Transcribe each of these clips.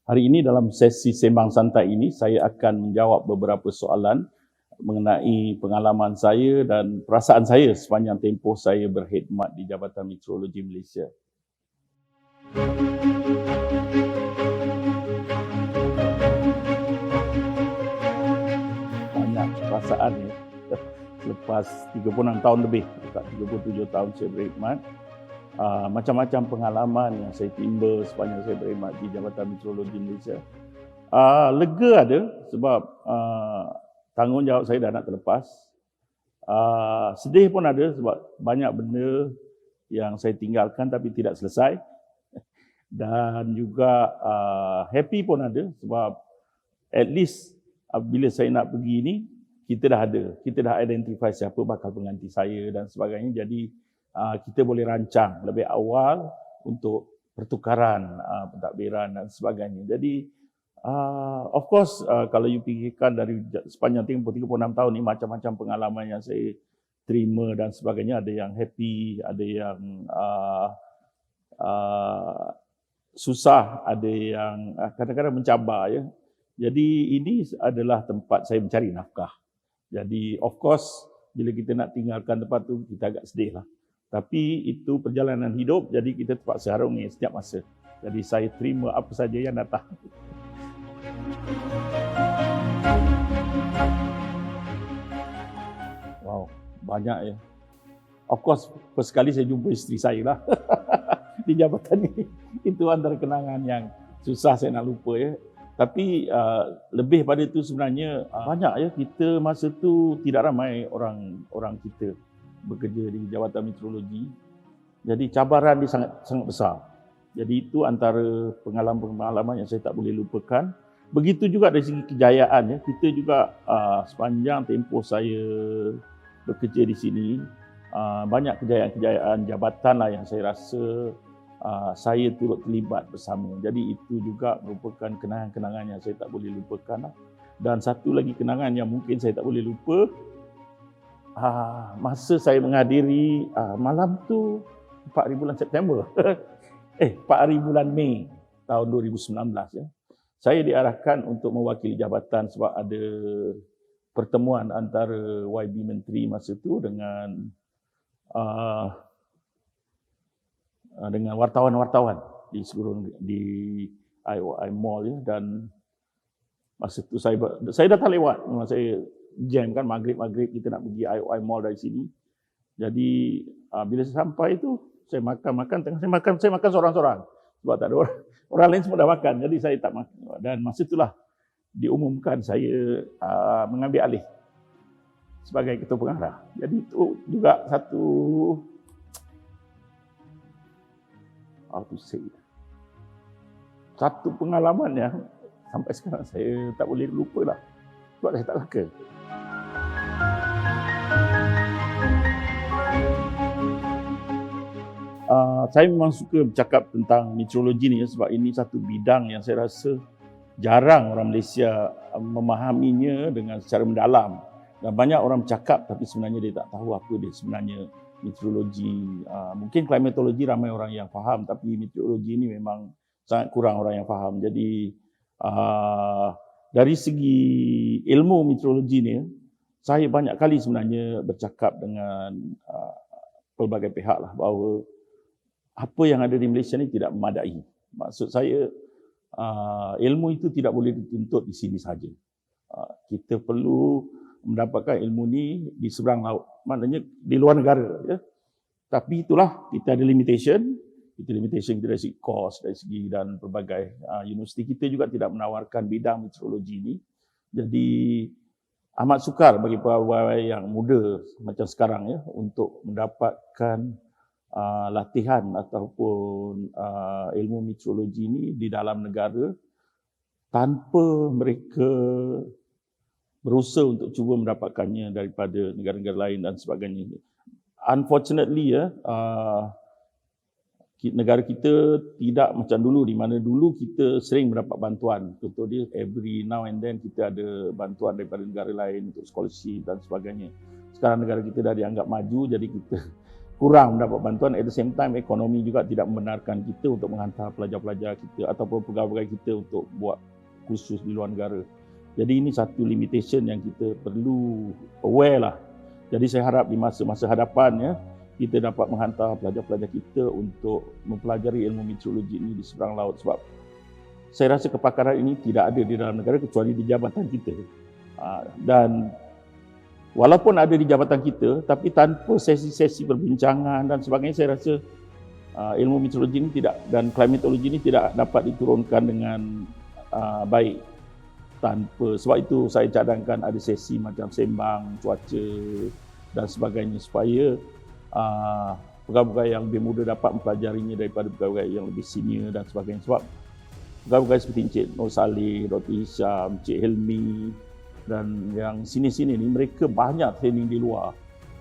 Hari ini dalam sesi sembang santai ini, saya akan menjawab beberapa soalan mengenai pengalaman saya dan perasaan saya sepanjang tempoh saya berkhidmat di Jabatan Meteorologi Malaysia. Banyak perasaan ya. Selepas 36 tahun lebih, dekat 37 tahun saya berkhidmat, macam-macam pengalaman yang saya timba sepanjang saya berkhidmat di Jabatan Meteorologi Malaysia. Lega ada sebab tanggungjawab saya dah nak terlepas. Sedih pun ada sebab banyak benda yang saya tinggalkan tapi tidak selesai. Dan juga happy pun ada sebab at least bila saya nak pergi ni, kita dah ada. Kita dah identify siapa bakal pengganti saya dan sebagainya. Jadi kita boleh rancang lebih awal untuk pertukaran pentadbiran dan sebagainya. Jadi of course, kalau you fikirkan dari sepanjang tempoh 36 tahun ni, macam-macam pengalaman yang saya terima dan sebagainya. Ada yang happy, ada yang susah, ada yang kadang-kadang mencabar ya. Jadi ini adalah tempat saya mencari nafkah. Jadi of course, bila kita nak tinggalkan tempat tu, kita agak sedih lah. Tapi itu perjalanan hidup, jadi kita terpaksa harungi setiap masa. Jadi saya terima apa saja yang datang. Wow, banyak ya. Of course, first kali saya jumpa isteri saya lah di jabatan ini. Itu antara kenangan yang susah saya nak lupa ya. Tapi lebih pada itu sebenarnya banyak ya, kita masa tu tidak ramai orang kita bekerja di Jabatan Meteorologi. Jadi cabaran dia sangat besar. Jadi itu antara pengalaman-pengalaman yang saya tak boleh lupakan. Begitu juga dari segi kejayaan ya. Kita juga sepanjang tempoh saya bekerja di sini, banyak kejayaan-kejayaan jabatan lah yang saya rasa saya turut terlibat bersama. Jadi itu juga merupakan kenangan-kenangan yang saya tak boleh lupakan. Dan satu lagi kenangan yang mungkin saya tak boleh lupa, masa saya menghadiri malam tu 4 hari bulan September 4 hari bulan Mei tahun 2019 ya. Saya diarahkan untuk mewakili jabatan sebab ada pertemuan antara YB Menteri masa tu dengan wartawan-wartawan di seluruh di IOI Mall ya. Dan masa tu saya datang lewat, memang saya jam kan maghrib kita nak pergi IOI Mall dari sini. Jadi bila saya sampai tu saya makan tengah saya makan seorang-seorang sebab tak ada orang lain semua dah makan, jadi saya tak makan. Dan masa itulah diumumkan saya mengambil alih sebagai ketua pengarah. Jadi itu juga satu pengalaman yang sampai sekarang saya tak boleh lupa lah sebab saya tak sangka. Saya memang suka bercakap tentang meteorologi ni sebab ini satu bidang yang saya rasa jarang orang Malaysia memahaminya dengan secara mendalam. Dan banyak orang bercakap tapi sebenarnya dia tak tahu apa dia sebenarnya meteorologi. Mungkin klimatologi ramai orang yang faham, tapi meteorologi ini memang sangat kurang orang yang faham. Jadi dari segi ilmu meteorologi ni, saya banyak kali sebenarnya bercakap dengan pelbagai pihak lah bahawa apa yang ada di Malaysia ni tidak memadai. Maksud saya, ilmu itu tidak boleh dituntut di sini saja. Kita perlu mendapatkan ilmu ni di seberang laut, maknanya di luar negara ya. Tapi itulah, kita ada limitation. Kita dari segi kos, dari segi dan pelbagai universiti kita juga tidak menawarkan bidang meteorologi ini. Jadi amat sukar bagi pegawai yang muda macam sekarang ya untuk mendapatkan latihan ataupun ilmu meteorologi ini di dalam negara tanpa mereka berusaha untuk cuba mendapatkannya daripada negara-negara lain dan sebagainya. Unfortunately ya, negara kita tidak macam dulu, di mana dulu kita sering mendapat bantuan. Contoh dia, every now and then kita ada bantuan daripada negara lain untuk scholarship dan sebagainya. Sekarang negara kita dah dianggap maju, jadi kita kurang mendapat bantuan. At the same time, ekonomi juga tidak membenarkan kita untuk menghantar pelajar-pelajar kita ataupun pegawai kita untuk buat kursus di luar negara. Jadi ini satu limitation yang kita perlu aware lah. Jadi saya harap di masa-masa hadapan kita dapat menghantar pelajar-pelajar kita untuk mempelajari ilmu meteorologi ini di seberang laut, sebab saya rasa kepakaran ini tidak ada di dalam negara kecuali di jabatan kita. Dan walaupun ada di jabatan kita, tapi tanpa sesi-sesi perbincangan dan sebagainya, saya rasa ilmu meteorologi ini tidak, dan klimatologi ini tidak dapat diturunkan dengan baik. Sebab itu saya cadangkan ada sesi macam sembang cuaca dan sebagainya, supaya pegawai yang lebih muda dapat mempelajarinya daripada pegawai yang lebih senior dan sebagainya. Sebab pegawai seperti Encik Nur Saleh, Dr. Hisham, Encik Helmi dan yang sini-sini ni, mereka banyak training di luar.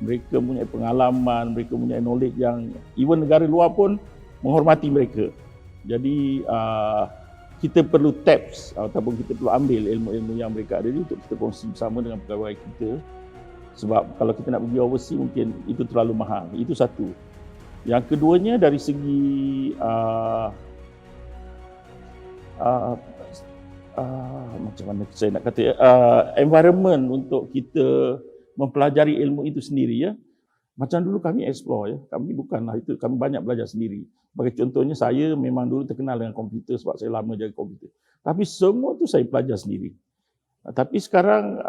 Mereka punya pengalaman, mereka punya knowledge yang even negara luar pun menghormati mereka. Jadi kita perlu taps ataupun kita perlu ambil ilmu-ilmu yang mereka ada ni untuk kita kongsi bersama dengan pegawai kita. Sebab kalau kita nak pergi overseas mungkin itu terlalu mahal. Itu satu. Yang keduanya dari segi macam mana saya nak kata environment untuk kita mempelajari ilmu itu sendiri Macam dulu kami explore kami bukanlah itu, kami banyak belajar sendiri. Sebagai contohnya, saya memang dulu terkenal dengan komputer sebab saya lama jaga komputer. Tapi semua tu saya pelajar sendiri. Tapi sekarang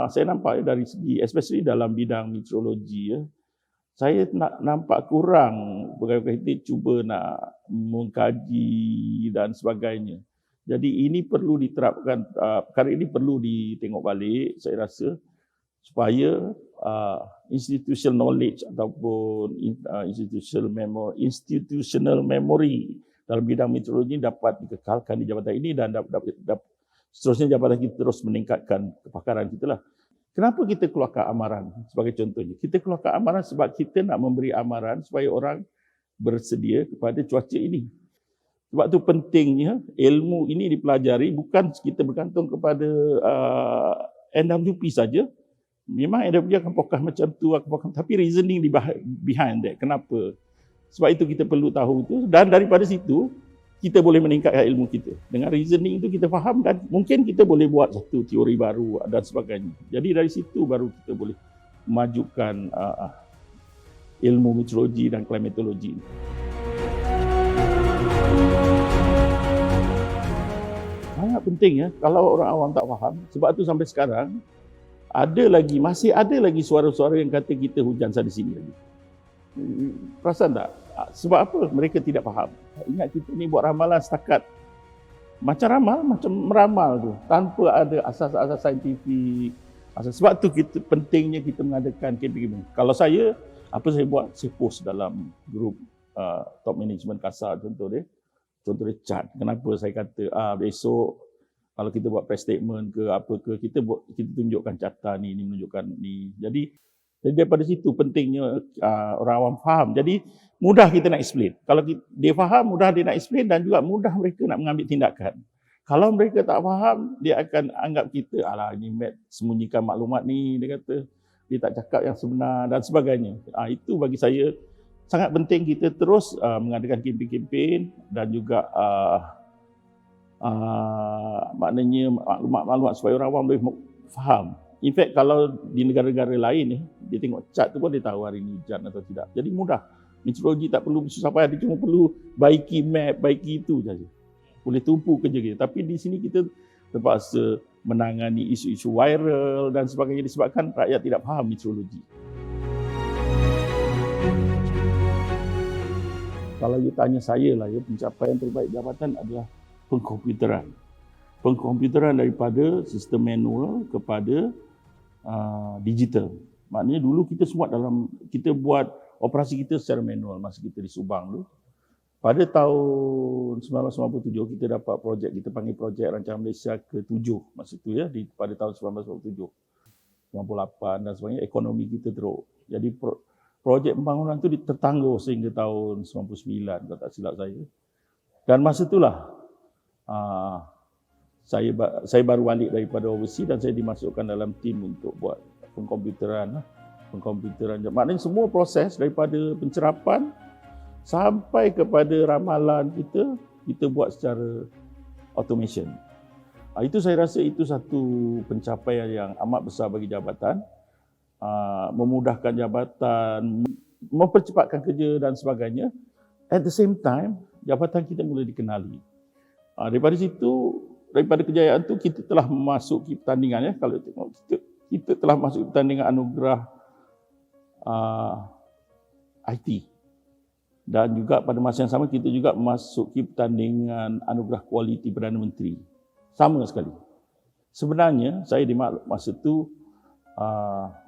saya nampak dari segi, especially dalam bidang meteorologi saya nampak kurang pegawai kita cuba nak mengkaji dan sebagainya. Jadi ini perlu diterapkan, perkara ini perlu ditengok balik saya rasa, supaya institutional knowledge ataupun institutional memory dalam bidang meteorologi dapat dikekalkan di jabatan ini dan seterusnya jabatan kita terus meningkatkan kepakaran kita lah. Kenapa kita keluarkan amaran sebagai contohnya? Kita keluarkan amaran sebab kita nak memberi amaran supaya orang bersedia kepada cuaca ini. Sebab tu pentingnya ilmu ini dipelajari, bukan kita bergantung kepada NWP saja. Memang NWP akan fokus macam tu, tapi reasoning behind that. Kenapa? Sebab itu kita perlu tahu tu, dan daripada situ kita boleh meningkatkan ilmu kita. Dengan reasoning itu kita faham dan mungkin kita boleh buat satu teori baru dan sebagainya. Jadi dari situ baru kita boleh memajukan ilmu meteorologi dan klimatologi. Sangat penting kalau orang awam tak faham. Sebab tu sampai sekarang masih ada lagi suara-suara yang kata kita hujan sana sini lagi. Perasan tak? Sebab apa? Mereka tidak faham. Ingat kita ni buat ramalan setakat macam meramal tu, tanpa ada asas-asas saintifik. Sebab tu pentingnya kita mengadakan KPM. Kalau saya buat? Saya post dalam grup top management kasar contoh dia chat. Kenapa saya kata besok kalau kita buat press statement ke apa ke, kita tunjukkan catatan ni menunjukkan ni. Jadi daripada situ pentingnya orang awam faham. Jadi mudah kita nak explain. Kalau dia faham, mudah dia nak explain dan juga mudah mereka nak mengambil tindakan. Kalau mereka tak faham, dia akan anggap kita ini Matt sembunyikan maklumat ni, dia kata dia tak cakap yang sebenar dan sebagainya. Itu bagi saya sangat penting kita terus mengadakan kempen-kempen dan juga maknanya maklumat-maklumat supaya orang awam boleh faham. In fact, kalau di negara-negara lain dia tengok chart tu pun dia tahu hari ni hujan atau tidak. Jadi mudah. Meteorologi tak perlu susah payah, dia cuma perlu baiki map, baiki itu saja. Boleh tumpu kerja kita. Tapi di sini kita terpaksa menangani isu-isu viral dan sebagainya disebabkan rakyat tidak faham meteorologi. Kalau you tanya saya lah, pencapaian terbaik jabatan adalah pengkomputeran. Pengkomputeran daripada sistem manual kepada digital. Maknanya dulu kita buat operasi kita secara manual masa kita di Subang tu. Pada tahun 1997 kita dapat projek, kita panggil projek Rancangan Malaysia ke-7 masa tu pada tahun 1997. 98 dan sebagainya, ekonomi kita teruk. Jadi projek pembangunan tu tertangguh sehingga tahun 99 kalau tak silap saya. Dan masa itulah saya baru balik daripada overseas dan saya dimasukkan dalam tim untuk buat pengkomputeran pengkomputeran. Maknanya semua proses daripada pencerapan sampai kepada ramalan kita buat secara automation. Itu saya rasa itu satu pencapaian yang amat besar bagi jabatan, memudahkan jabatan, mempercepatkan kerja dan sebagainya. At the same time, jabatan kita mula dikenali. Daripada situ, daripada kejayaan tu kita telah memasuki pertandingan, ya. Kalau tengok kita telah masuk pertandingan anugerah IT. Dan juga pada masa yang sama kita juga memasuki pertandingan anugerah kualiti Perdana Menteri. Sama sekali. Sebenarnya saya dimaklum masa tu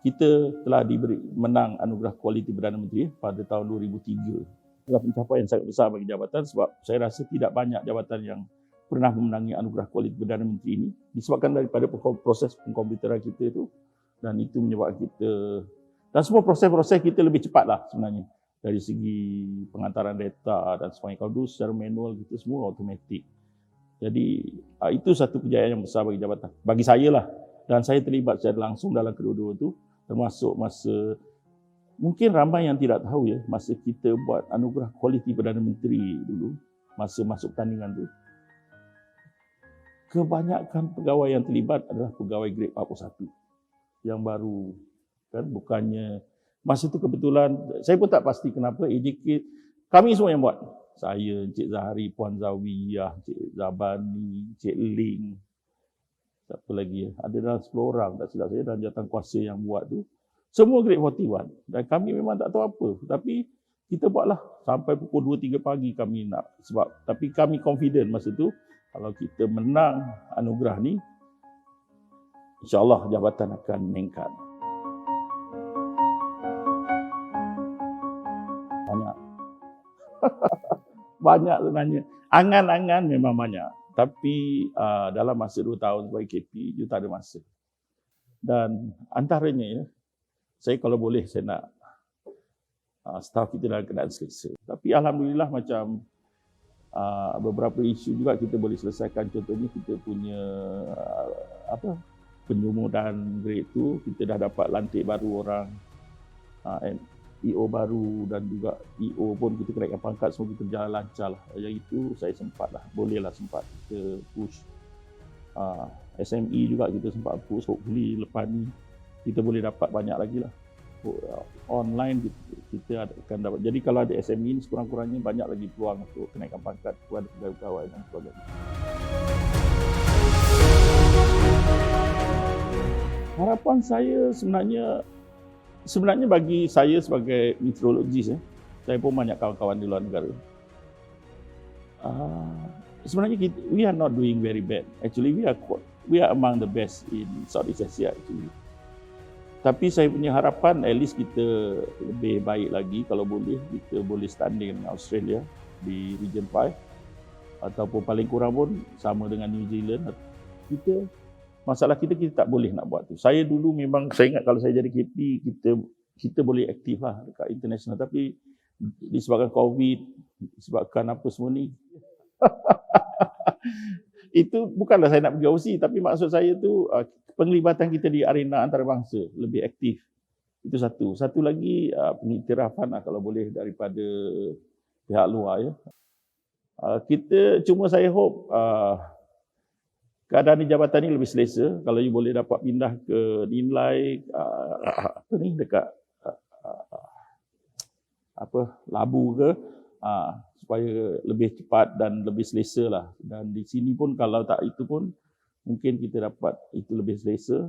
kita telah diberi menang anugerah kualiti Perdana Menteri pada tahun 2003. Adalah pencapaian sangat besar bagi jabatan sebab saya rasa tidak banyak jabatan yang pernah memenangi anugerah kualiti Perdana Menteri ini disebabkan daripada proses pengkomputeran kita itu, dan itu menyebabkan kita, dan semua proses-proses kita lebih cepatlah sebenarnya dari segi pengantaran data dan sebagainya. Kalau dulu secara manual kita semua automatik. Jadi itu satu kejayaan yang besar bagi jabatan. Bagi saya lah. Dan saya terlibat secara langsung dalam kedua-dua itu. Termasuk masa, mungkin ramai yang tidak tahu ya, masa kita buat anugerah kualiti Perdana Menteri dulu, masa masuk pertandingan tu, kebanyakan pegawai yang terlibat adalah pegawai grade 41 yang baru. Kan, bukannya, masa itu kebetulan, saya pun tak pasti kenapa AJK, kami semua yang buat. Saya, Encik Zahari, Puan Zawiyah, Encik Zabani, Encik Ling, siapa lagi ya? Ada dalam 10 orang, tak silap saya, dan jawatankuasa yang buat tu. Semua grade 41. Dan kami memang tak tahu apa. Tapi kita buatlah sampai pukul 2-3 pagi kami nak. Tapi kami confident masa tu, kalau kita menang anugerah ni, insyaAllah jabatan akan meningkat. Banyak. Banyak sebenarnya. Angan-angan memang banyak. Tapi dalam masa 2 tahun sebagai KP, itu tak ada masa. Dan antaranya ya, saya kalau boleh saya nak staff kita dalam keadaan selesa. Tapi Alhamdulillah macam beberapa isu juga kita boleh selesaikan. Contohnya kita punya penyumudan grade tu, kita dah dapat lantik baru orang, EO baru, dan juga EO pun kita kenaikkan pangkat, semua kita berjalan lancar lah. Yang itu saya sempat lah, bolehlah sempat kita push. SME juga kita sempat push, hopefully lepas ni kita boleh dapat banyak lagi lah. Online kita akan dapat. Jadi kalau ada SME ni sekurang-kurangnya banyak lagi peluang untuk kenaikkan pangkat kepada pegawai-pegawai dan sebagainya. Harapan saya sebenarnya bagi saya sebagai meteorologis, saya pun banyak kawan-kawan di luar negara. Sebenarnya we are not doing very bad. Actually we are among the best in Southeast Asia actually. Tapi saya punya harapan at least kita lebih baik lagi, kalau boleh kita boleh standing dengan Australia di Region 5 ataupun paling kurang pun sama dengan New Zealand. Masalah kita tak boleh nak buat tu. Saya dulu memang, saya ingat kalau saya jadi KP, kita boleh aktif lah dekat international. Tapi disebabkan COVID, disebabkan apa semua ni, itu bukanlah saya nak pergi overseas, tapi maksud saya tu penglibatan kita di arena antarabangsa lebih aktif. Itu satu. Satu lagi pengiktirafan lah kalau boleh daripada pihak luar ya. Cuma saya hope keadaan di jabatan ni lebih selesa. Kalau you boleh dapat pindah ke Dinlai, dekat Labu ke, supaya lebih cepat dan lebih selesa lah. Dan di sini pun kalau tak itu pun mungkin kita dapat itu lebih selesa,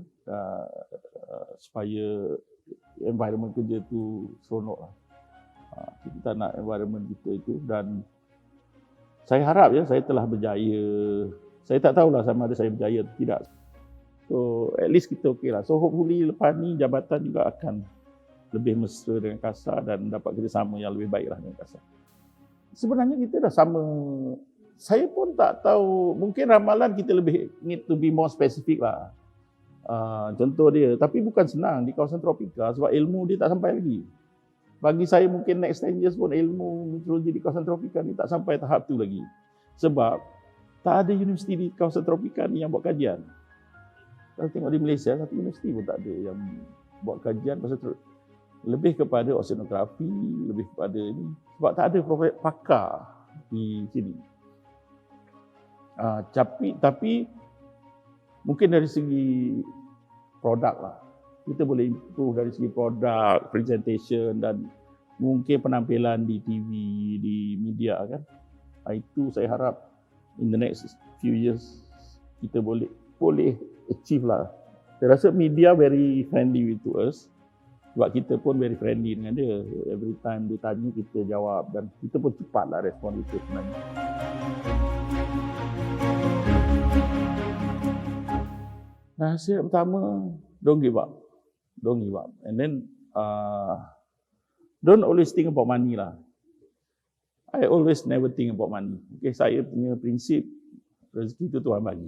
supaya environment kerja tu seronok lah. Kita nak environment kita itu, dan saya harap ya saya telah berjaya. Saya tak tahulah sama ada saya berjaya atau tidak. So at least kita okey lah. So hopefully lepas ni jabatan juga akan lebih mesra dengan Kasar dan dapat kerjasama yang lebih baik lah dengan Kasar. Sebenarnya kita dah sama. Saya pun tak tahu, mungkin ramalan kita lebih need to be more specific lah. Contoh dia, tapi bukan senang di kawasan tropika sebab ilmu dia tak sampai lagi. Bagi saya mungkin next 10 years pun ilmu meteorologi di kawasan tropika ni tak sampai tahap tu lagi. Sebab tak ada universiti di kawasan tropika ni yang buat kajian. Kalau tengok di Malaysia, satu universiti pun tak ada yang buat kajian pasal lebih kepada oceanografi, lebih kepada ini. Sebab tak ada pakar di sini. Tapi mungkin dari segi produk lah, kita boleh improve dari segi produk, presentation dan mungkin penampilan di TV, di media kan. Itu saya harap in the next few years kita boleh achieve lah. Saya rasa media very friendly to us. Sebab kita pun very friendly dengan dia. Every time dia tanya, kita jawab dan kita pun cepatlah respon itu sebenarnya. Nasihat pertama, don't give up. Don't give up. And then, don't always think about money lah. I always never think about money. Okay, saya punya prinsip, rezeki itu Tuhan bagi.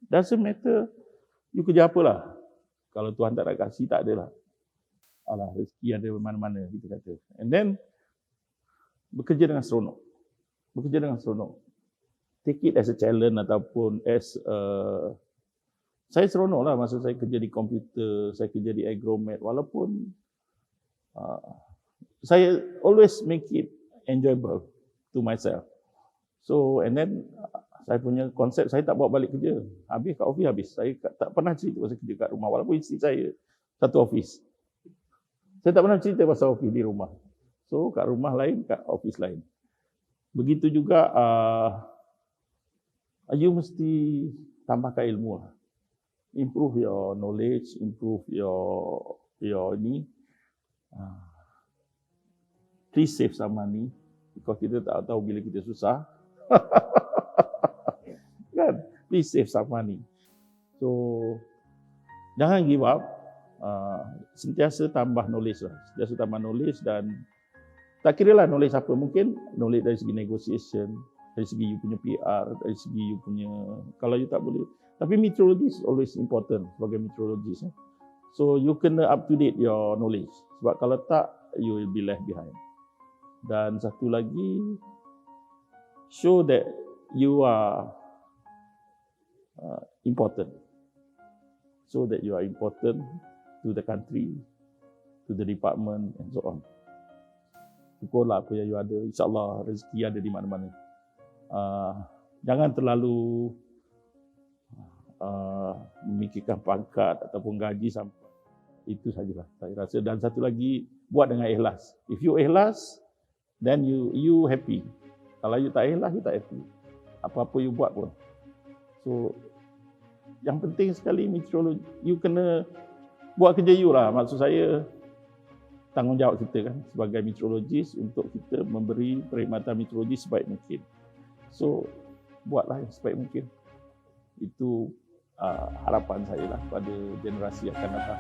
Doesn't matter, you kerja apalah. Kalau Tuhan tak nak kasih, tak adalah. Alah, rezeki ada mana-mana, kita kata. And then, bekerja dengan seronok. Bekerja dengan seronok. Take it as a challenge ataupun as saya seronok lah masa saya kerja di komputer, saya kerja di Agromet. Walaupun saya always make it enjoyable to myself. So, and then, saya punya konsep, saya tak bawa balik kerja. Habis kat office, habis. Saya tak pernah cerita pasal kerja kat rumah. Walaupun isteri saya satu office. Saya tak pernah cerita pasal office di rumah. So, kat rumah lain, kat office lain. Begitu juga, you mesti tambahkan ilmu lah. Improve your knowledge, improve your ini. Please save some money. Because kita tak tahu bila kita susah. Kan? Please save some money. So, jangan give up. Sentiasa tambah knowledge lah. Sentiasa tambah knowledge dan tak kira lah knowledge apa. Mungkin knowledge dari segi negotiation, dari segi you punya PR, dari segi you punya, kalau you tak boleh. Tapi meteorology is always important sebagai meteorologist. So you kena up to date your knowledge. Sebab kalau tak, you will be left behind. Dan satu lagi, show that you are important. Show that you are important to the country, to the department and so on. Syukurlah apa yang you ada. InsyaAllah rezeki ada di mana-mana. Jangan terlalu memikirkan pangkat ataupun gaji sampai itu sajalah saya rasa. Dan satu lagi, buat dengan ikhlas. If you ikhlas, then you happy. Kalau you tak ikhlas, you tak happy. Apa-apa you buat pun. So, yang penting sekali meteorologi, you kena buat kerja you lah. Maksud saya, tanggungjawab kita kan sebagai meteorologis untuk kita memberi perkhidmatan meteorologi sebaik mungkin. So, buatlah yang sebaik mungkin. Itu harapan saya lah pada generasi yang akan datang.